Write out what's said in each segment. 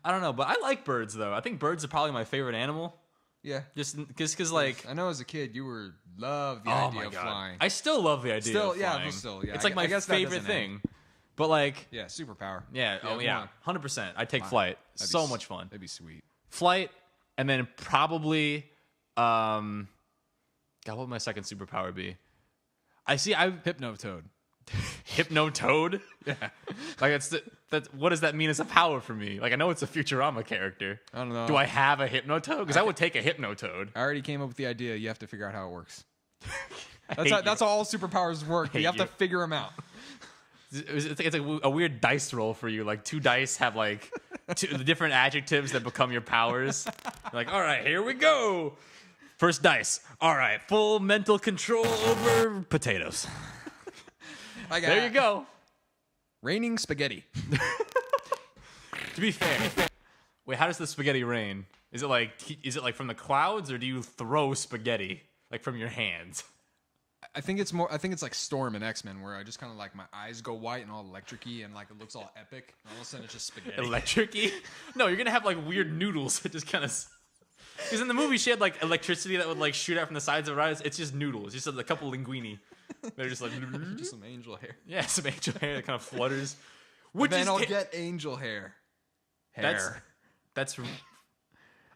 I don't know, but I like birds though. I think birds are probably my favorite animal. Yeah. Just because like I know as a kid you loved the idea of flying. I still love the idea of flying. Yeah. It's like my favorite thing. But like, yeah, superpower. Yeah. Oh yeah. 100%. I'd take flight. So much fun. That'd be sweet. Flight, and then probably, God, what would my second superpower be? Hypnotoad. Hypnotoad? Yeah. Like what does that mean as a power for me? Like I know it's a Futurama character. I don't know. Do I have a Hypnotoad? Because I would take a Hypnotoad. I already came up with the idea. You have to figure out how it works. That's how all superpowers work. You have to figure them out. It's a weird dice roll for you. Like 2 dice have like two different adjectives that become your powers. You're like, all right, here we go. First dice. All right, full mental control over potatoes. There you go. Raining spaghetti. To be fair, wait, how does the spaghetti rain? Is it like from the clouds, or do you throw spaghetti like from your hands? I think it's like Storm in X-Men, where I just kind of like my eyes go white and all electric-y and like it looks all epic. And all of a sudden it's just spaghetti. Electric-y? No, you're gonna have like weird noodles that just kind of. Because in the movie she had like electricity that would like shoot out from the sides of her eyes. It's just noodles. Just a couple linguine. They're just like just some angel hair. Yeah, some angel hair that kind of flutters. I'll get angel hair. That's.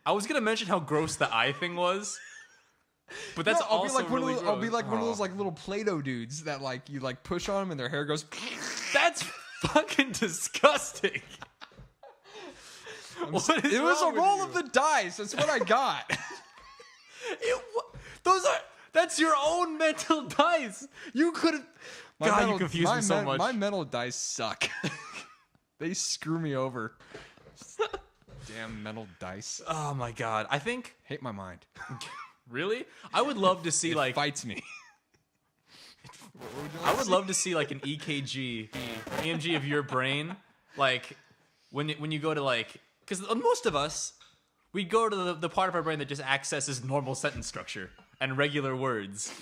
I was gonna mention how gross the eye thing was. But that's I'll be like one of those like little Play-Doh dudes that like you like push on them and their hair goes. That's fucking disgusting. It was a roll of the dice. That's what I got. That's your own mental dice. You could have. God, you confused me so much. My mental dice suck. They screw me over. Damn mental dice. Oh my god. I think. Hate my mind. Really? I would love to see it fights me. I would love to see like an EMG of your brain, like when you go to like, because most of us, we go to the part of our brain that just accesses normal sentence structure and regular words.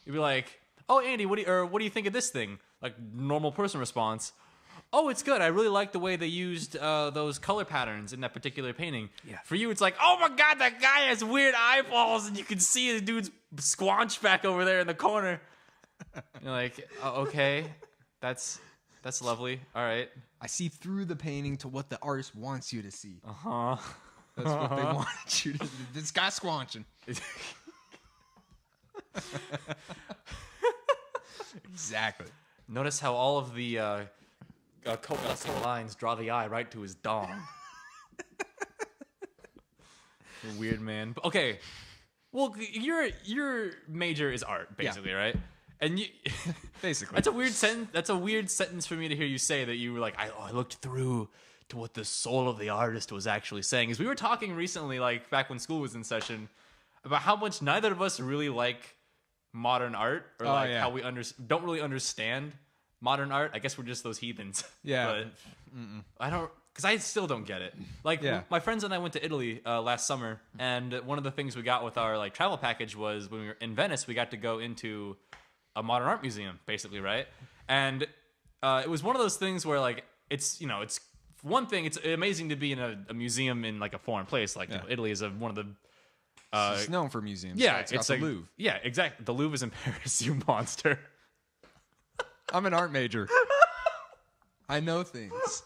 You'd be like, "Oh, Andy, what do you think of this thing?" Like normal person response. "Oh, it's good. I really like the way they used those color patterns in that particular painting." Yeah. For you, it's like, "Oh my god, that guy has weird eyeballs, and you can see the dude's squanch back over there in the corner." You're like, oh, "Okay, that's lovely. All right." I see through the painting to what the artist wants you to see. Uh-huh. That's what they want you to do. This guy's squanching. Exactly. Notice how all of the coalescing lines draw the eye right to his dong. Weird man. Okay. Well, your major is art, basically, right? And you basically. That's a weird sentence for me to hear you say, that you were like, I looked through to what the soul of the artist was actually saying. Is we were talking recently, like back when school was in session, about how much neither of us really like modern art, or how we don't really understand modern art. I guess we're just those heathens. Yeah. But I don't, because I still don't get it. Like my friends and I went to Italy last summer, and one of the things we got with our like travel package was when we were in Venice, we got to go into a modern art museum, basically, right? And it was one of those things where like it's one thing. It's amazing to be in a museum in like a foreign place. Like Italy is one of the it's known for museums. Yeah, so it's got the Louvre. Yeah, exactly. The Louvre is in Paris, you monster. I'm an art major. I know things.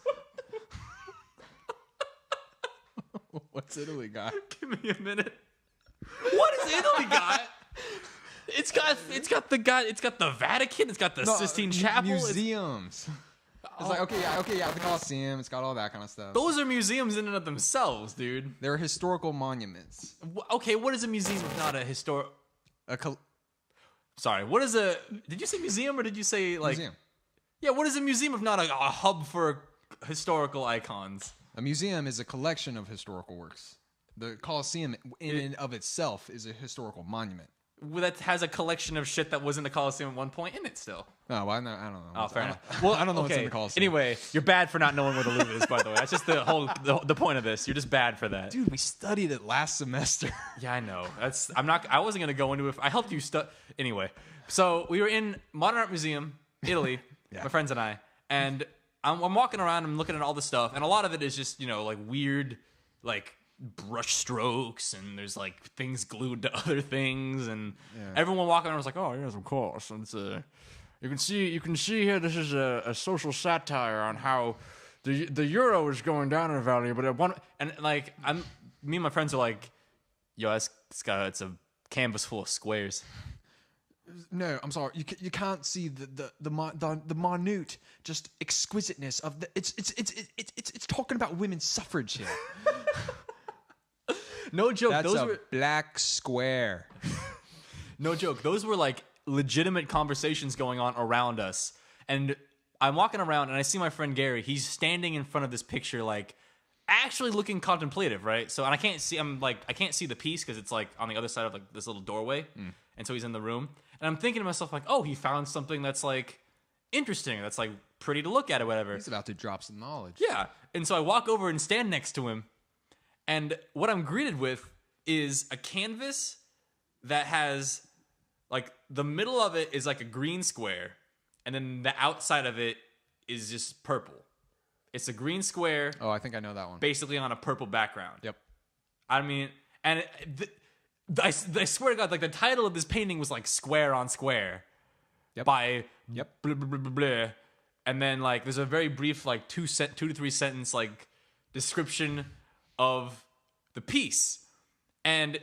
What's Italy got? Give me a minute. What has Italy got? It's got the Vatican. It's got the Sistine Chapel. Museums. It's like okay, the Colosseum. It's got all that kind of stuff. Those are museums in and of themselves, dude. They're historical monuments. Okay, what is a museum if not a Sorry, what is a? Did you say museum or did you say like? Museum. Yeah, what is a museum if not a hub for historical icons? A museum is a collection of historical works. The Colosseum, in and of itself, is a historical monument. That has a collection of shit that was in the Colosseum at one point in it still. No, I don't know. Oh, fair enough. Well, I don't know what's in the Colosseum. Anyway, you're bad for not knowing where the Louvre is, by the way. That's just the point of this. You're just bad for that. Dude, we studied it last semester. Yeah, I know. I wasn't gonna go into it. I helped you anyway. So we were in Modern Art Museum, Italy, my friends and I, and I'm walking around, I'm looking at all this stuff, and a lot of it is just, you know, like weird, like brush strokes, and there's like things glued to other things, and everyone walking around was like, oh yes, of course. And it's you can see here this is a social satire on how the euro is going down in value, but me and my friends are like, yo, it's a canvas full of squares. No, I'm sorry. You can't see the minute, just exquisiteness of the. It's talking about women's suffrage here. No joke. That's those a were black square. no joke. Those were like legitimate conversations going on around us, and I'm walking around and I see my friend Gary. He's standing in front of this picture, like actually looking contemplative, right? So, and I can't see the piece because it's like on the other side of like this little doorway, and so he's in the room. And I'm thinking to myself, like, oh, he found something that's, like, interesting. That's, like, pretty to look at or whatever. He's about to drop some knowledge. Yeah. And so I walk over and stand next to him. And what I'm greeted with is a canvas that has, like, the middle of it is, like, a green square. And then the outside of it is just purple. It's a green square. Oh, I think I know that one. Basically on a purple background. Yep. I mean, and I swear to God, like the title of this painting was like Square on Square by blah, blah, blah, blah, blah. And then like there's a very brief like 2 to 3 sentence like description of the piece. And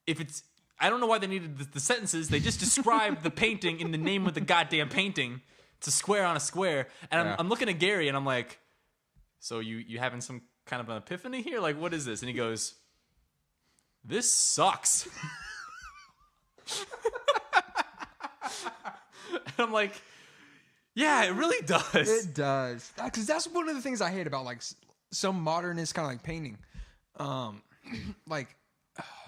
if it's, I don't know why they needed the sentences. They just described the painting in the name of the goddamn painting. It's a square on a square. And I'm looking at Gary and I'm like, so you having some kind of an epiphany here? Like, what is this? And he goes, this sucks. And I'm like, yeah, it really does. It does. Because that's one of the things I hate about like some modernist kind of like painting. Like,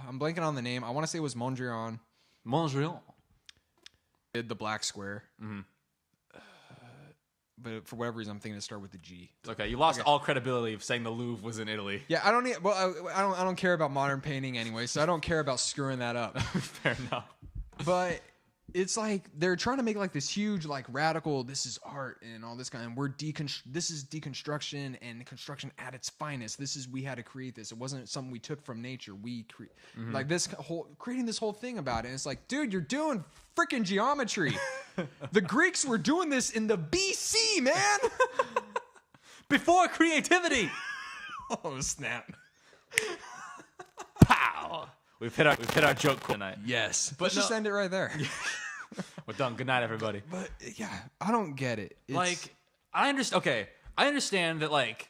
I'm blanking on the name. I want to say it was Mondrian. Did the black square. Mm-hmm. But for whatever reason, I'm thinking to start with the G. Okay, you lost all credibility of saying the Louvre was in Italy. Yeah, I don't care about modern painting anyway, so I don't care about screwing that up. Fair enough. But it's like they're trying to make like this huge, like radical. This is art and all this kind. And this is deconstruction and construction at its finest. We had to create this. It wasn't something we took from nature. Like creating this whole thing about it. And it's like, dude, you're doing freaking geometry. The Greeks were doing this in the BC, man. Before creativity. Oh snap! Pow! We've hit our joke tonight. Yes, but let's just end it right there. We're done. Good night, everybody. But yeah, I don't get it. I understand. Okay, I understand that like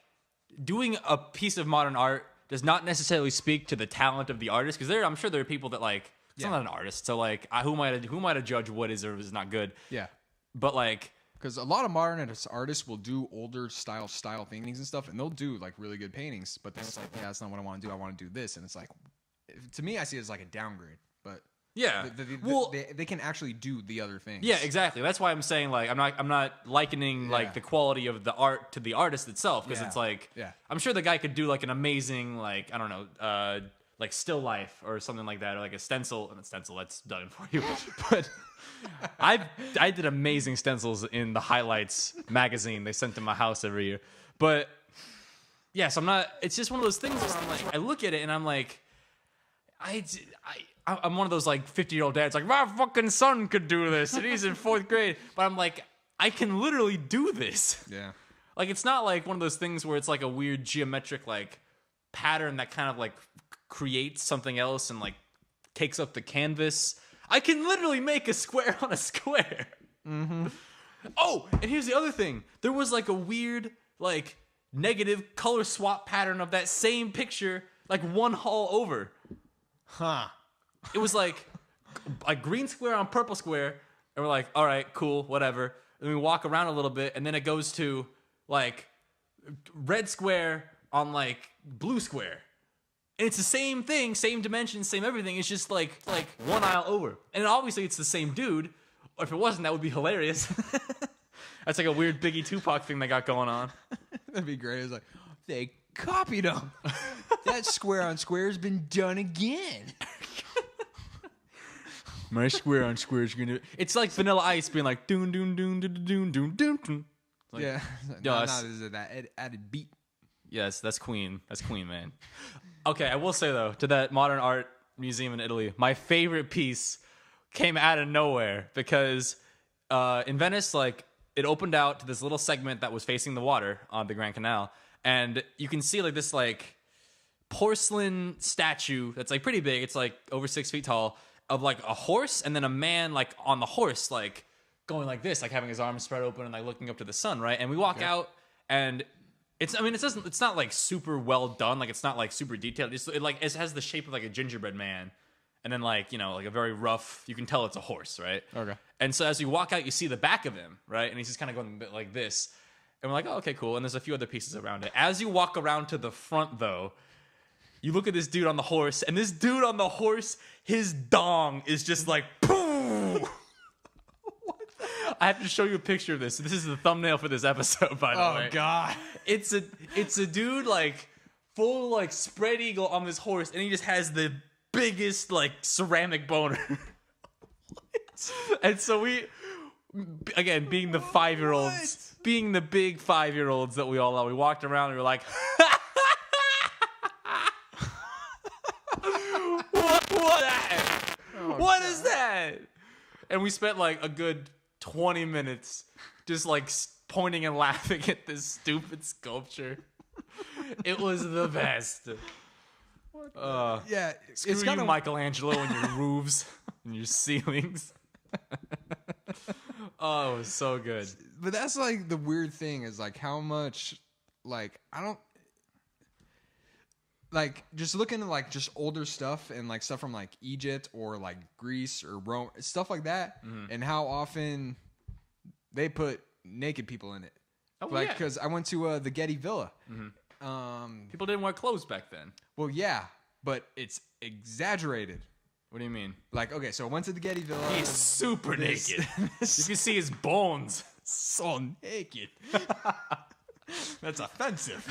doing a piece of modern art does not necessarily speak to the talent of the artist, because I'm sure there are people that like. I'm not an artist, so like, who am I to judge what is or is not good? Yeah, but like, because a lot of modern artists will do older style paintings and stuff, and they'll do like really good paintings. But then it's like, yeah, that's not what I want to do. I want to do this, and it's like, to me, I see it as like a downgrade. But yeah, they can actually do the other things. Yeah, exactly. That's why I'm saying like I'm not likening like the quality of the art to the artist itself, because it's like I'm sure the guy could do like an amazing like I don't know. Like still life or something like that, or like a stencil. And a stencil that's done for you. But I did amazing stencils in the Highlights magazine. They sent to my house every year. But yes, I'm not. It's just one of those things where I'm like, I look at it and I'm like, I'm one of those like 50-year-old dads, like my fucking son could do this, and he's in 4th grade. But I'm like, I can literally do this. Yeah. Like it's not like one of those things where it's like a weird geometric like pattern that kind of like creates something else and like takes up the canvas. I can literally make a square on a square. Mm-hmm. Oh, and here's the other thing. There was like a weird like negative color swap pattern of that same picture like one hall over. Huh. It was like a green square on purple square, and we're like, all right, cool, whatever. And we walk around a little bit, and then it goes to like red square on like blue square. And it's the same thing, same dimensions, same everything. It's just like one aisle over. And obviously it's the same dude. Or if it wasn't, that would be hilarious. That's like a weird Biggie Tupac thing they got going on. That'd be great. It's like, they copied him. That square on square has been done again. My square on square is gonna. It's like Vanilla Ice being like doon doon doon doon doon doon doon. Like, yeah. yo, Is it that added beat? Yes, that's Queen. That's Queen, man. Okay, I will say though, to that modern art museum in Italy, my favorite piece came out of nowhere because in Venice, like it opened out to this little segment that was facing the water on the Grand Canal, and you can see like this like porcelain statue that's like pretty big. It's like over 6 feet tall of like a horse, and then a man like on the horse, like going like this, like having his arms spread open and like looking up to the sun, right? And we walk out, and it's not like super well done, like it's not like super detailed. It has the shape of like a gingerbread man, and then like, you know, like a very rough, you can tell it's a horse, right? Okay. And so as you walk out, you see the back of him, right? And he's just kind of going a bit like this, and we're like, oh, okay, cool. And there's a few other pieces around it. As you walk around to the front, though, you look at this dude on the horse, and this dude on the horse, his dong is just like, boom. I have to show you a picture of this. This is the thumbnail for this episode, by the way. Oh God. It's a dude like full like spread eagle on this horse, and he just has the biggest like ceramic boner. And so we, again, being the 5-year-olds, being the big 5-year-olds that we all are, we walked around and we were like, what that? What is that? And we spent like a good 20 minutes just like pointing and laughing at this stupid sculpture. It was the best. Yeah, Screw it's you, kind of Michelangelo, and your roofs and your ceilings. Oh, it was so good. But that's like the weird thing is like how much like I don't like just looking at like just older stuff and like stuff from like Egypt or like Greece or Rome, stuff like that, and how often they put naked people in it. Oh, like yeah. because I went to the Getty Villa. People didn't wear clothes back then. Well, yeah, but it's exaggerated. What do you mean? Like, okay, so I went to the Getty Villa. He's super naked. You can see his bones. So naked. That's offensive.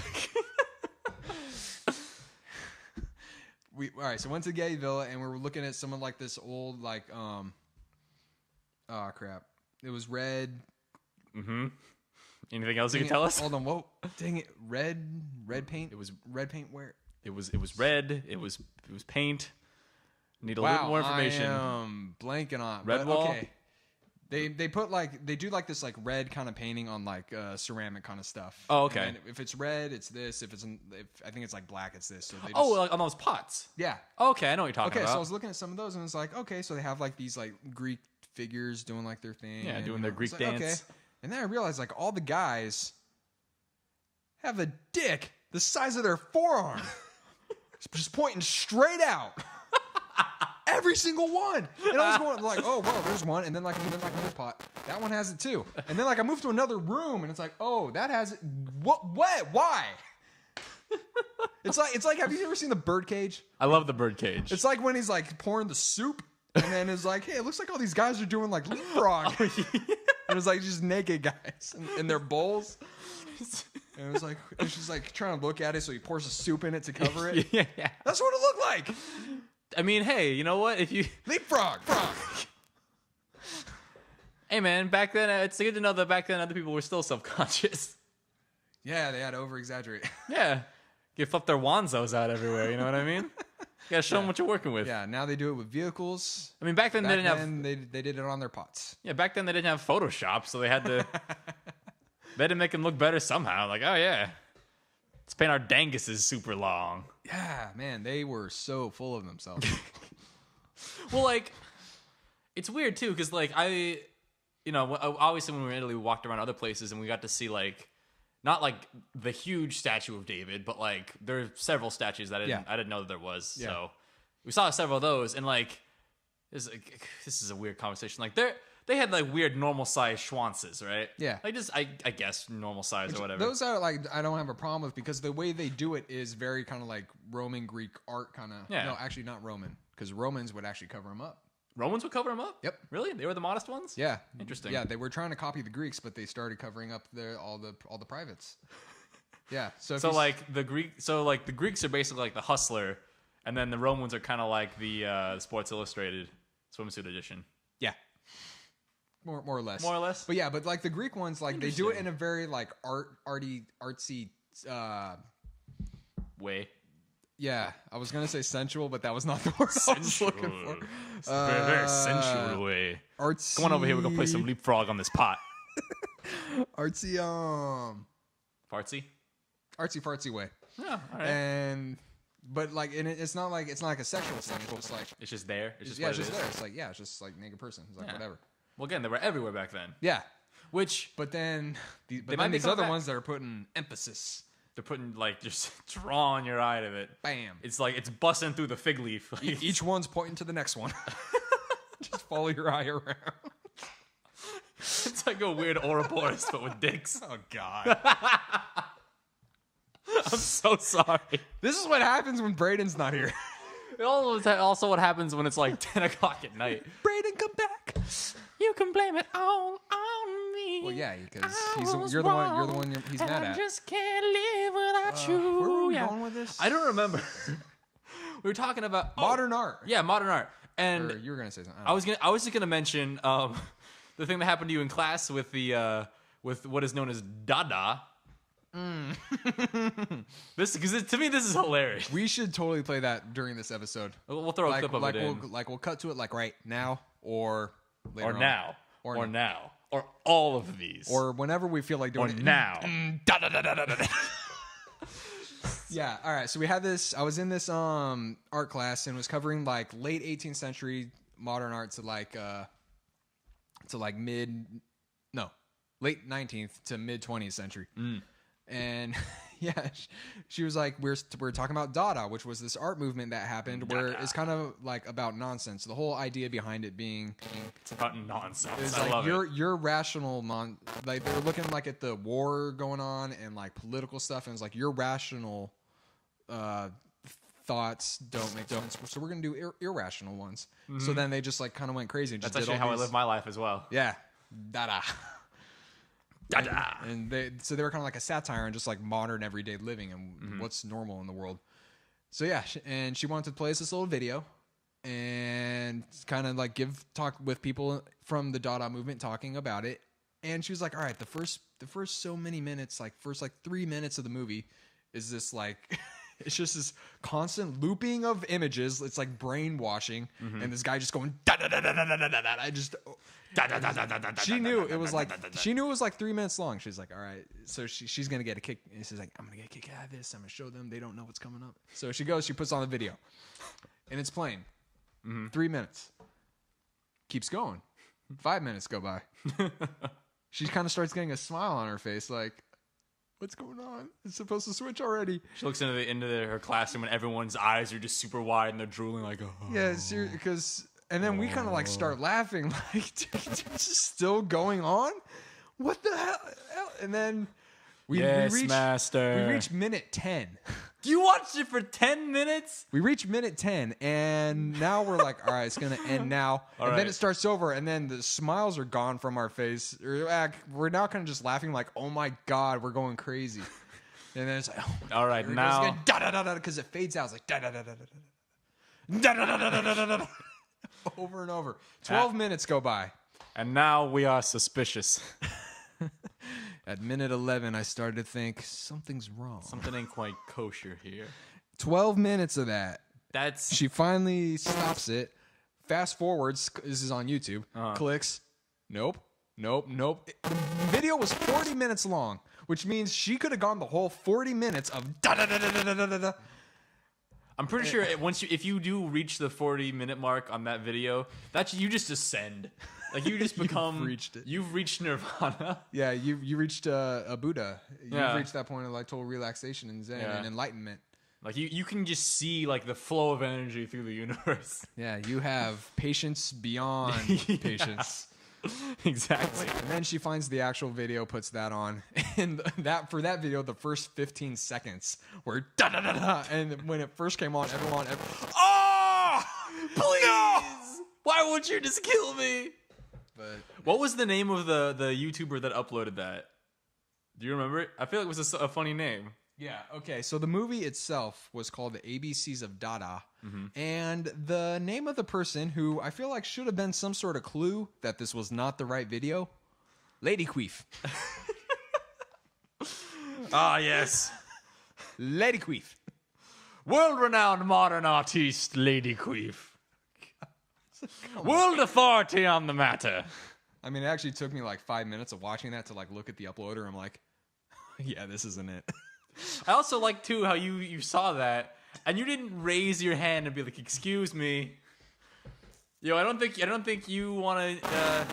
All right, so went to the Getty Villa and we were looking at some of like this old like oh crap. It was red. Mm-hmm. Anything else you can tell us? Hold on, whoa. Dang it. Red paint? It was red paint where? It was red. It was paint. Need a little more information. I am blanking on Red wall? Okay. They put like they do like this like red kind of painting on like ceramic kind of stuff. Oh, okay. And if it's red, it's this. If I think it's like black, it's this. So they just, like on those pots. yeah. Okay, I know what you're talking Okay, about. so I was looking at some of those and it's like, okay, so they have like these like Greek figures doing like their thing. Yeah, and, doing their Greek like, dance. Okay. And then I realized like all the guys have a dick the size of their forearm. Just pointing straight out. Every single one. And I was going like, oh, well, there's one. And then like another pot. That one has it too. And then like I moved to another room and it's like, oh, that has it. What? Why? It's like, have you ever seen the Birdcage? I love the Birdcage. It's like when he's like pouring the soup and then it's like, hey, it looks like all these guys are doing like leapfrog. And it's like just naked guys in their bowls. And it was like, and she's like trying to look at it, so he pours the soup in it to cover it. Yeah. That's what it looked like. I mean, hey, you know what? If you Leapfrog. Hey, man, back then, it's good to know that back then other people were still self-conscious. Yeah, they had to over-exaggerate. Yeah. You flip their wanzos out everywhere, you know what I mean? You gotta show them what you're working with. Yeah, now they do it with vehicles. I mean, back then they didn't have... They did it on their pots. Yeah, back then they didn't have Photoshop, so they had to... they had to make them look better somehow. Like, oh, yeah. Let's paint our danguses super long. Yeah, man, they were so full of themselves. Well, like, it's weird, too, because, like, obviously when we were in Italy, we walked around other places, and we got to see, like, not, like, the huge statue of David, but, like, there are several statues that I didn't know that there was. Yeah. So we saw several of those, and, like, this is a weird conversation. Like, they had, like, weird normal-sized schwanzes, right? Yeah. Like, just, I guess, normal size or whatever. Those are, like, I don't have a problem with, because the way they do it is very kind of, like, Roman Greek art kind of. Yeah. No, actually not Roman, because Romans would actually cover them up. Romans would cover them up? Yep. Really? They were the modest ones? Yeah. Interesting. Yeah, they were trying to copy the Greeks, but they started covering up all the privates. Yeah. So the Greeks are basically like the Hustler, and then the Romans are kind of like the Sports Illustrated swimsuit edition. Yeah. more or less. More or less. But yeah, but like the Greek ones, like they do it in a very like artsy. Way. Yeah, I was gonna say sensual, but that was not the word I was looking for. It's a very, very sensual way. Artsy. Come on over here. We're gonna play some leapfrog on this pot. Artsy. Fartsy. Artsy fartsy way. Yeah. All right. And but like, and it's not like a sexual thing. It's just like it's just there. It's just yeah, what it's just it is. there. It's like it's just like naked person. It's like whatever. Well, again, they were everywhere back then. Yeah, But then might then be these coming other back. ones that are putting emphasis. they're putting like just drawing your eye to it. Bam. It's like it's busting through the fig leaf. Like, Each one's pointing to the next one. Just follow your eye around. it's like a weird Ouroboros, but with dicks. Oh God. I'm so sorry. This is what happens when Brayden's not here. Also, what happens when it's like 10 o'clock at night? Brayden, come back. You can blame it all on me. Well, yeah, because you're the one he's mad at. I just can't live without you. Where are we going with this? I don't remember. We were talking about Modern art. Yeah, modern art. And Or you were gonna say something. I was just gonna mention the thing that happened to you in class with the with what is known as Dada. To me this is hilarious. We should totally play that during this episode. We'll throw a clip of it in. We'll cut to it like right now or later Or on. now. Or Or now. Or all of these. Or whenever we feel like doing Or it. now. Yeah, all right. So we had this. I was in this art class and was covering like late 18th century modern art to late 19th to mid 20th century. And yeah, she was like, we're talking about Dada, which was this art movement that happened where it's kind of like about nonsense. The whole idea behind it being It's about nonsense. is I like love it. your rational like they were looking like at the war going on and like political stuff, and it's like your rational thoughts don't make sense, so we're gonna do irrational ones. So then they just like kind of went crazy and just That's did actually all how I these, live my life as well. yeah, Dada. Dada. And they were kind of like a satire on just like modern everyday living and what's normal in the world. So yeah, and she wanted to play us this little video and kind of like talk with people from the Dada movement talking about it. And she was like, all right, the first so many minutes, like first 3 minutes of the movie is this like it's just this constant looping of images. It's like brainwashing, and this guy just going da da da da da da da da. I just she knew it was like 3 minutes long. She's like, all right, so she's gonna get a kick. And she's like, I'm gonna get a kick out of this. I'm gonna show them. They don't know what's coming up. So she goes, she puts on the video, and it's playing. 3 minutes. Keeps going. 5 minutes go by. She kind of starts getting a smile on her face, like, what's going on? It's supposed to switch already. She looks into her classroom and everyone's eyes are just super wide and they're drooling like, oh. Yeah, because and then we kind of like start laughing, like, this is still going on? What the hell? And then we reach minute 10. You watched it for 10 minutes? We reach minute 10, and now we're like, all right, it's going to end now. And then it starts over, and then the smiles are gone from our face. We're now kind of just laughing like, oh my God, we're going crazy. And then it's like, oh, all right, now. Because it fades out. It's like, da-da-da-da-da-da-da-da-da-da-da-da-da. Over and over. 12 minutes go by. And now we are suspicious. At minute 11, I started to think something's wrong. Something ain't quite kosher here. 12 minutes of that. That's She finally stops it. Fast forwards. This is on YouTube. Clicks. Nope. The video was 40 minutes long, which means she could have gone the whole 40 minutes of da-da-da-da-da-da-da-da. I'm pretty sure if you do reach the 40-minute mark on that video, you just ascend. Like you just become You've reached nirvana. Yeah, you reached a Buddha. You've reached that point of like total relaxation and zen and enlightenment. Like you can just see like the flow of energy through the universe. Yeah, you have patience beyond patience. Exactly. And then she finds the actual video, puts that on, and for that video, the first 15 seconds were da da da da. And when it first came on, everyone, oh, please! No! Why won't you just kill me? But what was the name of the YouTuber that uploaded that? Do you remember it? I feel like it was a funny name. Yeah, okay. So the movie itself was called The ABCs of Dada. And the name of the person who I feel like should have been some sort of clue that this was not the right video, Lady Queef. Ah, yes. Lady Queef. World-renowned modern artiste, Lady Queef. World authority on the matter. I mean, it actually took me like 5 minutes of watching that to like look at the uploader. I'm like, yeah, this isn't it. I also like, too, how you saw that, and you didn't raise your hand and be like, excuse me. Yo, I don't think you want to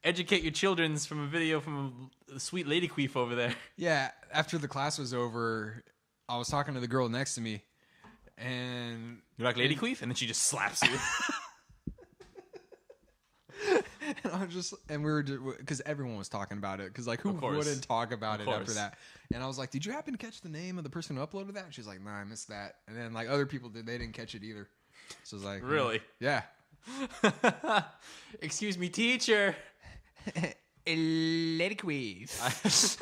educate your children from a video from a sweet Lady Queef over there. Yeah, after the class was over, I was talking to the girl next to me, and You're like, Lady Queef? And then she just slaps you. and I was just, and we were, because everyone was talking about it, because like who Of course. wouldn't talk about Of it after course. that? And I was like, did you happen to catch the name of the person who uploaded that? And she's like, nah, I missed that. And then like other people did, they didn't catch it either. So I was like, Really? yeah. Excuse me, teacher. Lady Queef.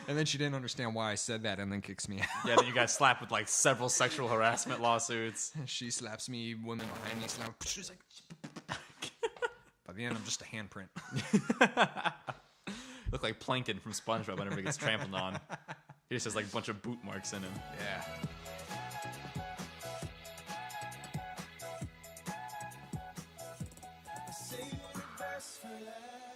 And then she didn't understand why I said that, and then kicks me out. Yeah, then you got slapped with like several sexual harassment lawsuits. She slaps me, women behind me slap. She's like, by the end, I'm just a handprint. Look like Plankton from SpongeBob whenever he gets trampled on. He just has like a bunch of boot marks in him. Yeah. Save the best for last.